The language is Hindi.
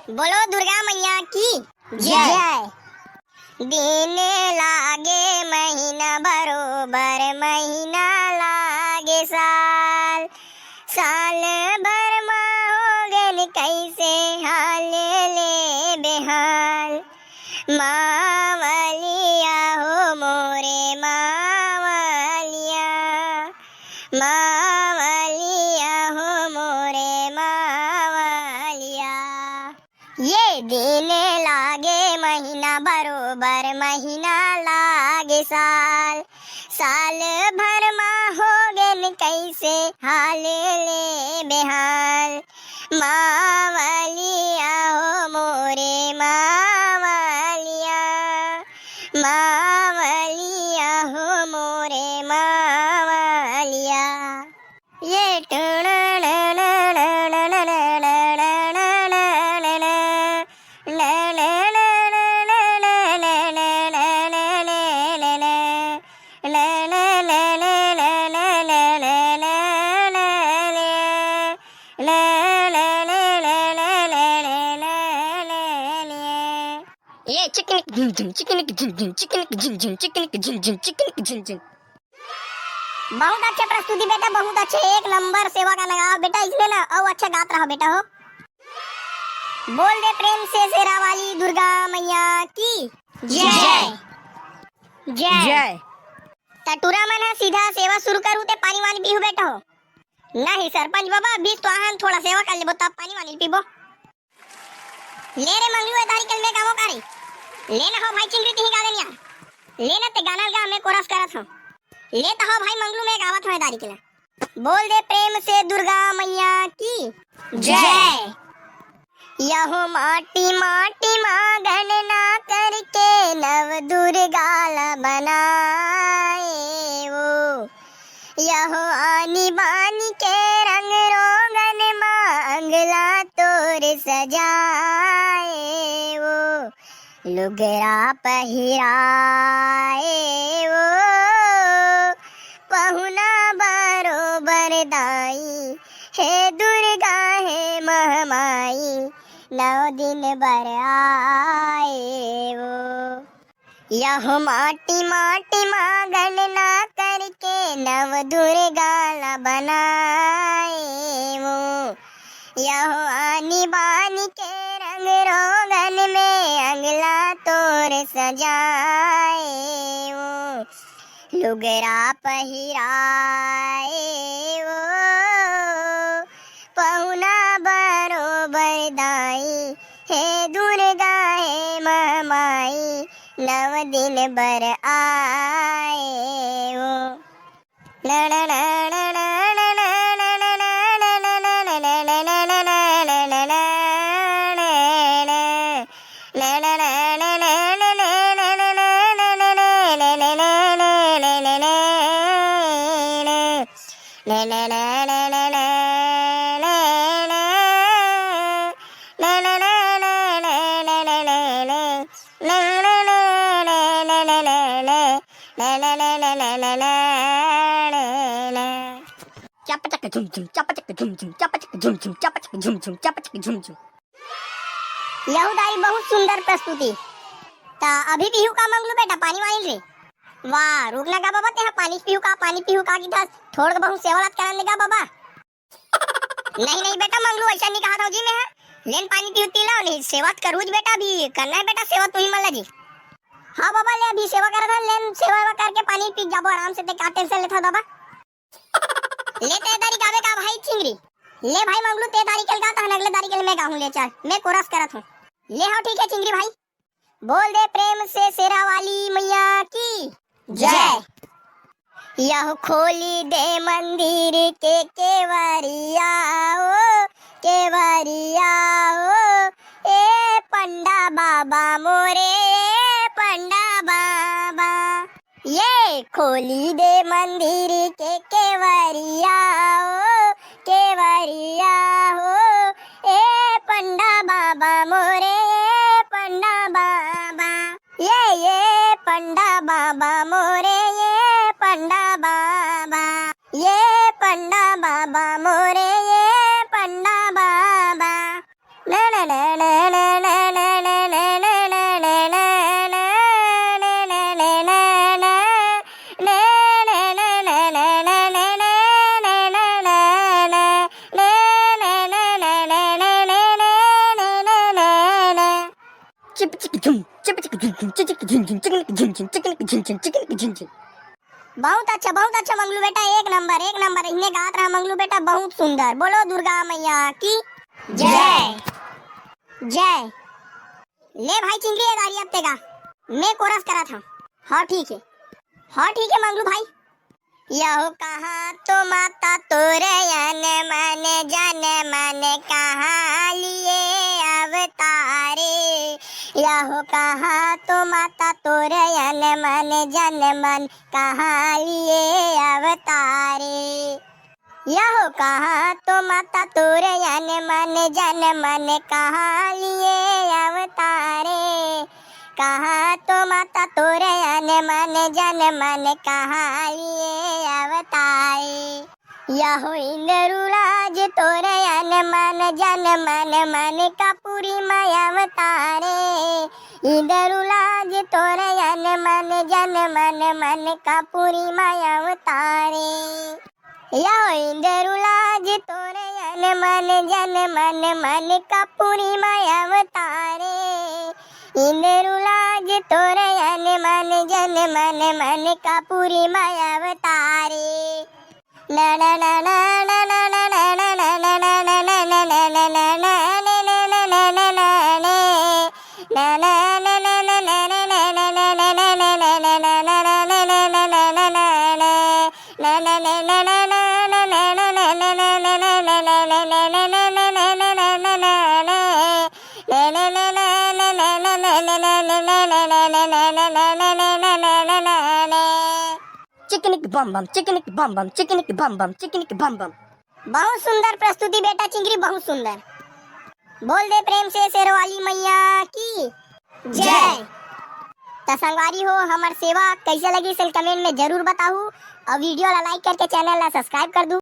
बोलो दुर्गा मैया की जय। दिन लागे महीना बरोबर, महीना लागे साल, साल भर में होगन कैसे हाल ले बेहाल। मावलिया हो मोरे मावलिया, मावलिया हो मोरे मावलिया। ये दिन लागे महीना बरोबर, महीना लागे साल, साल भर में होगन कैसे हाल ले बेहाल। मावलिया हो मोरे मावलिया, मावलिया हो मोरे मावलिया। ये ये चिकन झुम झुम चिकन झुम झुम चिकन झुम झुम चिकन झुम झुम चिकन झुम झुम। बहुत अच्छे प्रस्तुति बेटा, बहुत अच्छे, एक नंबर सेवा का लगा बेटा, इसमें ना और अच्छा गात रहा बेटा हो। बोल दे प्रेम से शेरा वाली दुर्गा मैया की जय जय। टटूरा मन है सीधा सेवा शुरू करूँ ते पानी वानी पीहू बेटा हो। नहीं सरपंच बाबा, अभी तो आहन थोड़ा सेवा कर लेबो तब पानी वानी पीबो। ले रे मंगलू है तारी कल में कामो कारी लेना हो भाई, चिंगरी तिही गावे निया लेना ते गाना गा मैं कोरस करत हूं। लेता हो भाई मंगलू में गावत है दारी के। बोल दे प्रेम से दुर्गा मैया की जय। यहो माटी माटी माँ गणना करके नव दुर्गा ला बनाए वो, यहो आनी बानी के रंग रोगन माँ अंगला तोर सजाए वो, लुगरा पहिराए वो, पहुना बरोबर दाई हे दुर्गा हे महमाई, 9 दिन बर आए वो। यह माटी माटी माँ गणना करके नव दुर्गा ला बनाए वो, यह आनी बानी के रंग रोगन में अंगला तोर सजाए वो, लुगरा पहिराए वो, पहुना बरोबर दाई हे दुर्गा हे महमाई, 9 दिन बर आए वो। चपचक झुम झुम चपचक झुम झुम चपचक झुम झुम चपचक झुम झुम चपचक झुम झुम। यहूदाई बहुत सुंदर प्रस्तुति। ता अभी पीहू का मंगलू बेटा पानी वानी रे। वाह रुक लगा बाबा, ते पानी पीहू का की था थोड़ बहुत सेवलात कराने का बाबा। नहीं नहीं बेटा मंगलू ऐसा नहीं कहा था जी मैं, लेन पानी पीहू तिला नहीं सेवा करूज बेटा, अभी करना है बेटा सेवा तू ही मल्ला जी। हाँ बाबा ले अभी सेवा करा था, लेन सेवा करके पानी पी जाबो आराम से, ते का टेंशन लेता बाबा। ले ते दारी गावे का भाई चिंगरी, ले भाई मंगलू ते दारी कल गाता है, अगले दारी कल मैं गाऊं, ले चल मैं कोरस करत हूं। ले हाँ ठीक है चिंगरी भाई। बोल दे प्रेम से शेरा वाली मैया की जय। यह खोली दे मंदिर के केवरिया ओ, केवरिया ओ, ए पंडा बाबा मोरे पंडा बाबा। ये खोली दे मंदिर के केवरिया ओ, केवरिया हो, ए पंडा बाबा मोरे पंडा बाबा। ये पंडा बाबा मोरे ये पंडा बाबा, ये पंडा बाबा मोरे ये पंडा बाबा। ना ना ना ना ना बहुत अच्छा मंगलू बेटा, एक नंबर इन्हें गात रहा मंगलू बेटा, बहुत सुंदर। बोलो दुर्गा मैया की जय जय। ले भाई चिंगरी है गाड़ी अब तेगा, मैं कोरस करा था। हाँ ठीक है मंगलू भाई। यहो कहा तो माता तोरे मन जन मन कहा लिए अवतारे। यहो कहा तो माता तोरे मन जन मन कहा लिए अवतारे। यहो कहा तो माता तोरे मन जन मन कहा लिए अवतारे। कहा तो माता तोरे मन जन मन कहा लिए अवतारे। यहो इंद्रुराज तोरे मन जन मन कपूरी मय अवतारे। इंद्रुराज तोरे मन जन मन कपूरी मय अवतारे। यहो इंद्रुराज तोरे मन जन मन कपूरी मय अवतारे। इंद्रुराज तोरे मन जन मन कपूरी मय अवतारे। चिकनिक बम बम। बहुत सुंदर प्रस्तुति बेटा चिंगरी, बहुत सुंदर। बोल दे प्रेम से शेरवाली मैया की जय। तो संगवारी हो, हमार सेवा कैसे लगी कमेंट में जरूर बताऊ और वीडियो ला लाइक करके चैनल ला सब्सक्राइब कर दू।